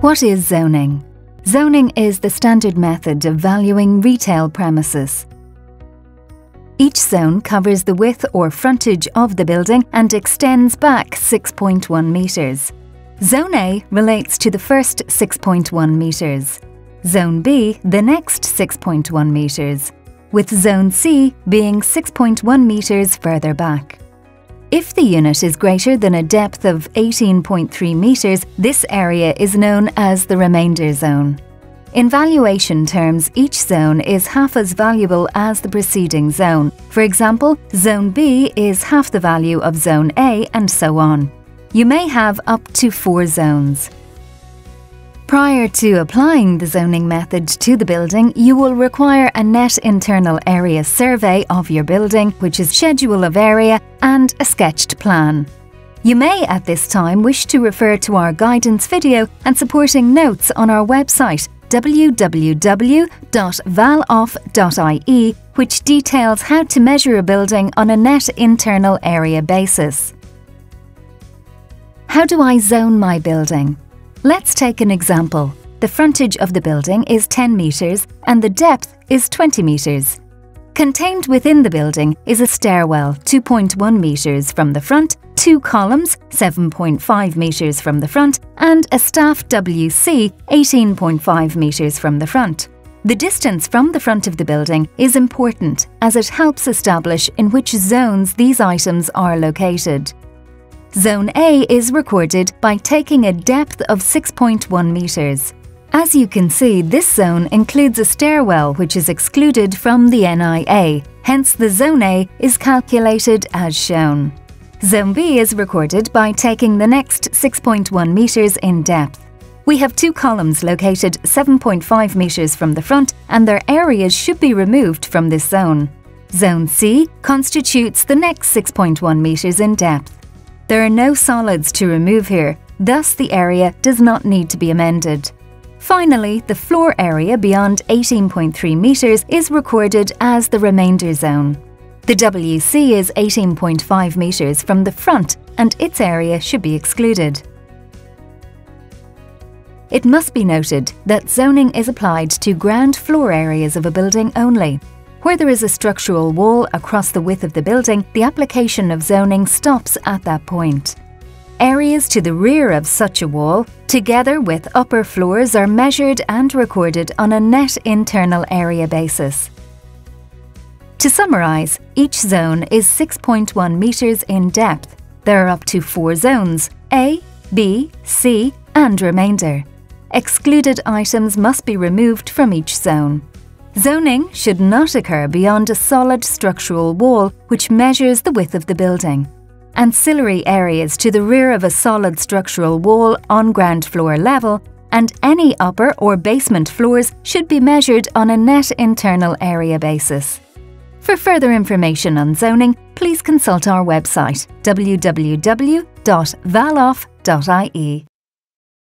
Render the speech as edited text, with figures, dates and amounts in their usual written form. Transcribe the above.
What is zoning? Zoning is the standard method of valuing retail premises. Each zone covers the width or frontage of the building and extends back 6.1 metres. Zone A relates to the first 6.1 metres. Zone B the next 6.1 metres, with Zone C being 6.1 metres further back. If the unit is greater than a depth of 18.3 metres, this area is known as the remainder zone. In valuation terms, each zone is half as valuable as the preceding zone. For example, Zone B is half the value of Zone A, and so on. You may have up to 4 zones. Prior to applying the zoning method to the building, you will require a net internal area survey of your building, which is schedule of area and a sketched plan. You may at this time wish to refer to our guidance video and supporting notes on our website www.valoff.ie, which details how to measure a building on a net internal area basis. How do I zone my building? Let's take an example. The frontage of the building is 10 metres and the depth is 20 metres. Contained within the building is a stairwell 2.1 metres from the front, 2 columns 7.5 metres from the front, and a staff WC 18.5 metres from the front. The distance from the front of the building is important as it helps establish in which zones these items are located. Zone A is recorded by taking a depth of 6.1 metres. As you can see, this zone includes a stairwell which is excluded from the NIA, hence the Zone A is calculated as shown. Zone B is recorded by taking the next 6.1 metres in depth. We have 2 columns located 7.5 metres from the front and their areas should be removed from this zone. Zone C constitutes the next 6.1 metres in depth. There are no solids to remove here, thus the area does not need to be amended. Finally, the floor area beyond 18.3 metres is recorded as the remainder zone. The WC is 18.5 metres from the front and its area should be excluded. It must be noted that zoning is applied to ground floor areas of a building only. Where there is a structural wall across the width of the building, the application of zoning stops at that point. Areas to the rear of such a wall, together with upper floors, are measured and recorded on a net internal area basis. To summarise, each zone is 6.1 metres in depth. There are up to 4 zones: A, B, C and remainder. Excluded items must be removed from each zone. Zoning should not occur beyond a solid structural wall which measures the width of the building. Ancillary areas to the rear of a solid structural wall on ground floor level and any upper or basement floors should be measured on a net internal area basis. For further information on zoning, please consult our website www.valoff.ie.